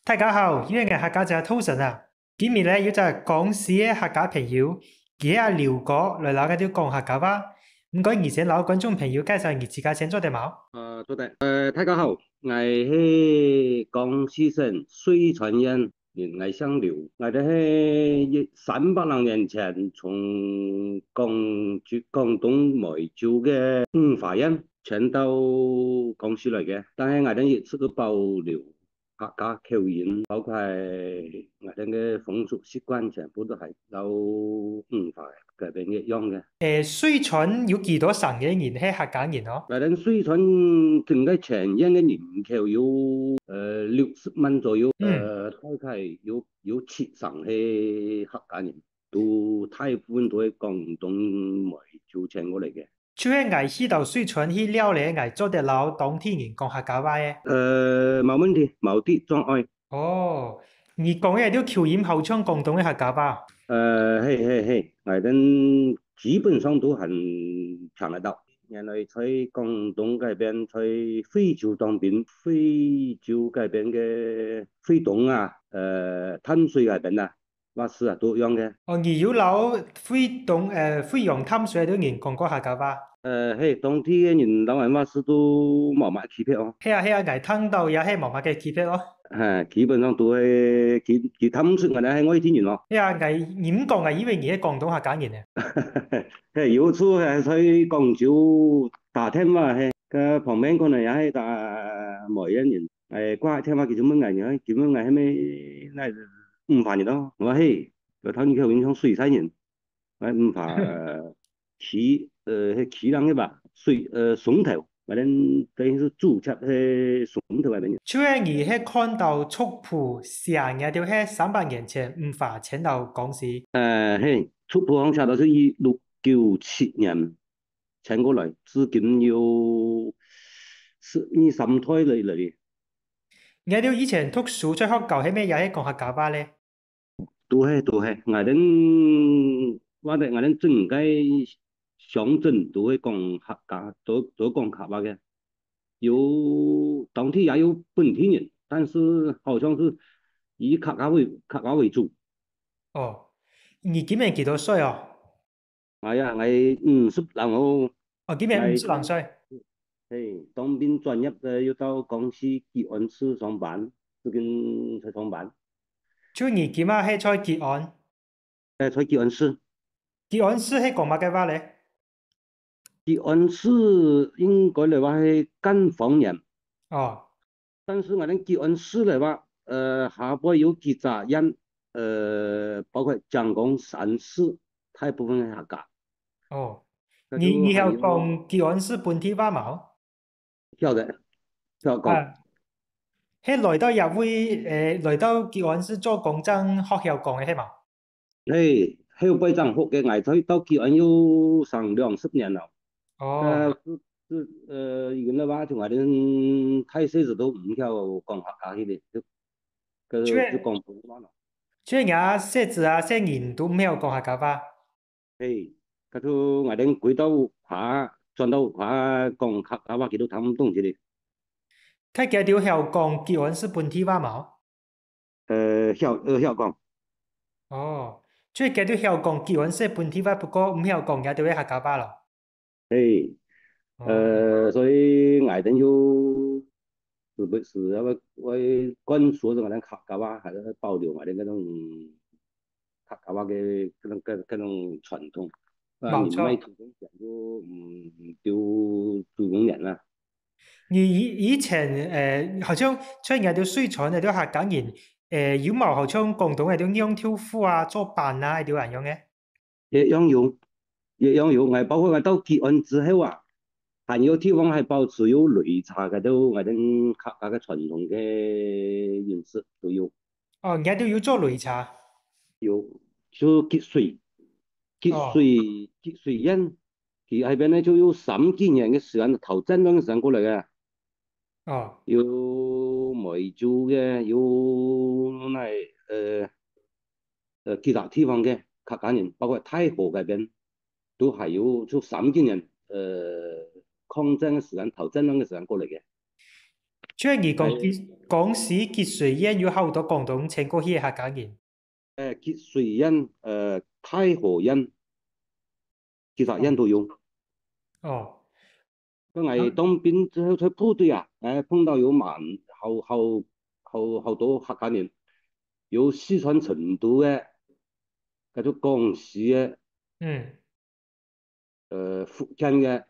大家好，呢個係客家仔滔神啊！今日咧要就係講事嘅客家朋友，佢阿廖哥嚟攞嗰啲講客家話。唔該，而且老觀眾朋友介紹你自家先做得冇？做的，大家好，我是江西省水泉县人，我姓刘，我哋係300多年前從廣東梅州嘅五華人遷到江西嚟嘅，但係我哋亦是個保留客家口音，包括係我哋嘅風俗習慣全部都係有五華嗰邊一樣嘅。水泉有幾多省嘅人係客家人哦？我哋水泉整個全縣嘅人口有60萬左右，嗯，大概有7成係客家人，都大部分都係廣東梅州遷過嚟嘅。就係我去到水泉去了咧，我做得老當地人講客家話嘅。冇問題，冇啲障礙。哦，你講嘅啲口音好像廣東嘅客家話。嘿，我哋基本上都很聽得到。原來在廣東嗰邊，在惠州當邊，惠州嗰邊嘅惠東啊，淡水嗰邊啊，話事啊都一樣嘅。哦，你有老惠陽淡水啲人講過客家話。嘿，當地嘅人老人話事都冇乜區別哦。係啊，我聽到也係冇乜嘅區別咯。基本上都係佢淡水我哋係外地人咯。係啊，你唔講，我以為你係廣東客家人啊。有次係去廣州打電話，個旁邊可能也係打梅縣人，掛電話叫做乜嘢？叫乜嘢？係咪那五華人咯？我話嘿，個頭你口音像水山人，五華係旗人嘅吧？松頭，我哋等於是注冊係松頭嗰邊。就係你係看到族譜成日就係300年前唔發遷到廣西。嘿，出浦項下到是1697年遷過來，至今有12、13代嚟，我哋以前讀書在學校係咩也係講客家話咧？都係，我哋整個鄉鎮都係講客家，都講客話嘅，當地也有本地人，但是好像是以客家為主。哦，你今年幾多歲哦？係啊，我50然後哦，今年52歲。當兵轉業要到江西吉安市上班，最近才上班。就你今日係在吉安，在吉安市，吉安市係講乜嘅話咧？吉安市應該嚟話係贛方言，哦，但是我哋吉安市嚟話，下邊有幾扎人，包括江江3市，大部分係客家，哦，嗰你有度還有講吉安市本地話冇？曉得曉講，啊，係來到入會來到吉安市做公證學校講嘅係嘛？後輩長學嘅，我在到吉安有上20年了。哦，原來話同我哋睇細時都唔曉講客家嘅，就即講普通話咯。即係我寫字啊寫人都唔曉講客家話。嗰度我哋回到話轉到話講客家話，佢都聽唔懂嘅。睇佢條曉講吉安市本地話冇？曉講，哦，即係佢條曉講吉安市本地話，不過唔曉講佢條客家話咯。誒哦，所以我哋是要為灌輸我哋客家話，還是保留我哋嗰種客家話嘅嗰種傳統。冇錯。你唔係土生人就丟祖宗人啦。你以前好像出現條水廠嗰啲客家人，有冇好像廣東嗰啲養挑夫啊、做飯啊嗰啲人用嘅？一樣有，一樣有。包括我到吉安之後啊，還有地方係保持有擂茶嘅，都我哋客家嘅傳統嘅飲食都有。哦，人家都要做擂茶。有就吉水，吉哦，水吉水宴，佢喺邊咧就有3幾年嘅時間，頭真嗰陣時間過嚟嘅，哦，有梅州嘅，有其他地方嘅客家人，包括太河嗰邊，都係有就3幾年抗爭嘅時間，頭真嗰陣時間過嚟嘅。即係而講係講史結水煙要好多廣東請過去嘅客家人。結水印、太和印，其實印哦，都有。哦，因為當兵去部隊啊，碰到有好多客家人，有四川成都嘅，嗰種廣西嘅，嗯福建嘅，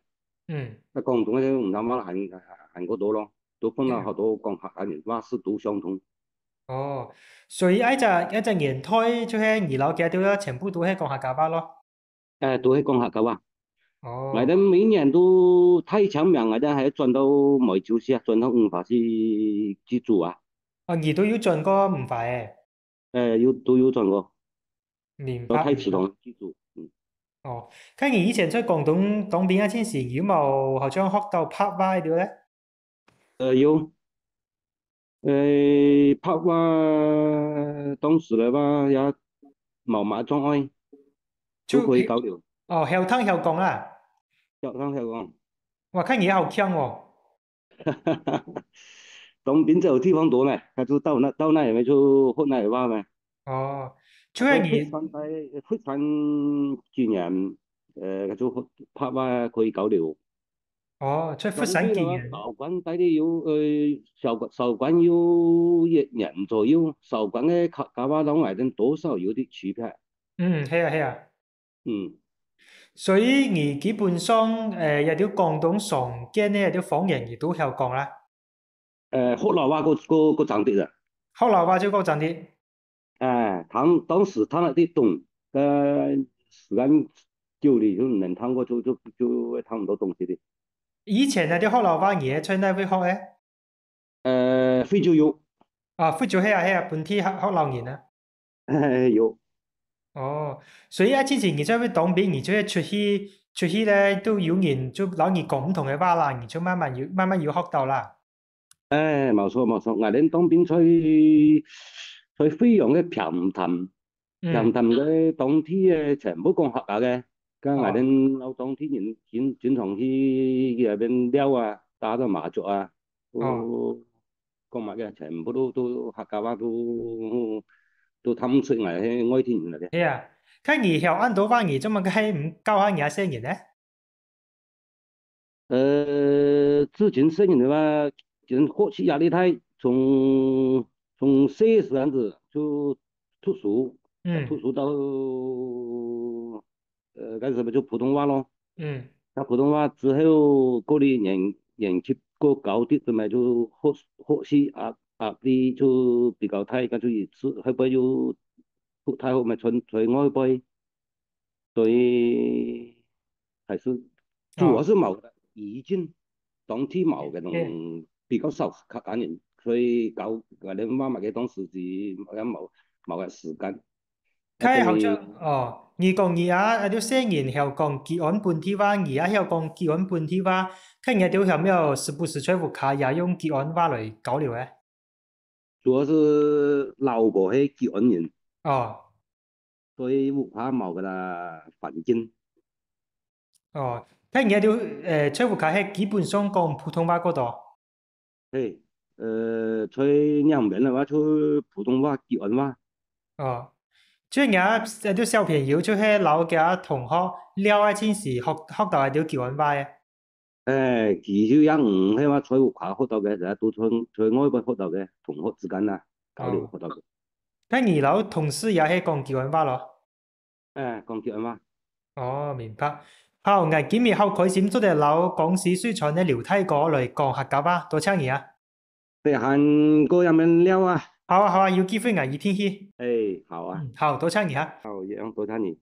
嗯，廣東嘅唔同話行嗰度咯，都碰到好多講客家人，話是都相通。哦，所以一隻年胎就係二樓嘅，都全部都係講客家話咯。都係講客家話。我哋哦，每年都太長命，我哋係轉到梅州市啊，轉到五華市居住啊，哦，而都要進過唔快嘅，都有轉過，明到太池白明白。塘居住。哦，咁而以前在廣東當兵嗰陣時，有冇好像學到拍話嗰啲咧？有。拍話當時嚟話也冇乜障礙，都就可以交流。哦，後聽後講啦。有聽佢講，哇，看你好強哦。當兵就地方多呢，佢就到那裡面就學那裡話咩，哦，就係或者你非常經驗，佢就學拍話可以交流。哦，在福山當兵嘅話，見人。韶關大啲有韶關有1年左右，韶關嘅客家話同外邊多少有啲區別。嗯，係啊係啊。嗯。所以你基本上有啲廣東常見嘅有啲方言，你都曉講啦。學樓話個長啲啊。後來話就講真啲。當時他那啲懂，時間久了就能聽過就會聽唔到東西的。以前有啲後來話嘢在哪會學咧？非洲有。啊，福州係啊係啊，本地學人啊。有。哦，所以一之前你在去當兵，你就係出去咧，都有人就攞你講唔同嘅話啦，你就慢慢要學到啦。冇錯冇錯，我哋當兵在飛揚嘅平嗯，潭嘅當天嘅全部講客家嘅，跟我哦哋老當天人經常去入邊撩啊，打個麻雀啊，哦，都講乜嘅，全部都客家話都氹出嚟嘅外天人嚟嘅。係啊，看你曉按到話你這麼個係唔教下人家聲人咧？之前生人的話，就是學習壓力大，從小時陣子就讀書，讀嗯書到嗰時咪就普通話咯。嗯，那普通話之後過啲年級過高啲，咁咪就學習壓力就比較大，跟住一次後邊又讀太後咪在外邊，所以還是主要哦，是冇意見。當天冇嘅係。同比較少客家人，所以搞我哋媽媽嘅當時是冇嘅時間。一佢好像對哦，你講你啊，啲聲人曉講吉安本地話，你啊曉講吉安本地話，看人家都曉沒有時不時在屋卡也用吉安話來交流咧？主要是老婆係吉安人，哦所以唔怕冇噶啦環境。哦，看人家都在屋卡係基本上講普通話嗰度。誒，在兩邊嘅話，在普通話、吉安話。哦，即係人家啲小朋友就係老嘅同學聊一陣時學到一啲吉安話嘅。其實也唔係話在屋企學到嘅，就係都在外邊學到嘅，同學之間啊交流哦，學到嘅。但二樓同事也係講吉安話咯。講吉安話。哦，明白。好，我今日好開心，做啲老廣史水產嘅廖太哥嚟講客家話，多謝你啊！得閒過入面聊啊。好啊，好啊，有機會我一定去。好啊。嗯，好，多謝你啊！好，一樣多謝你。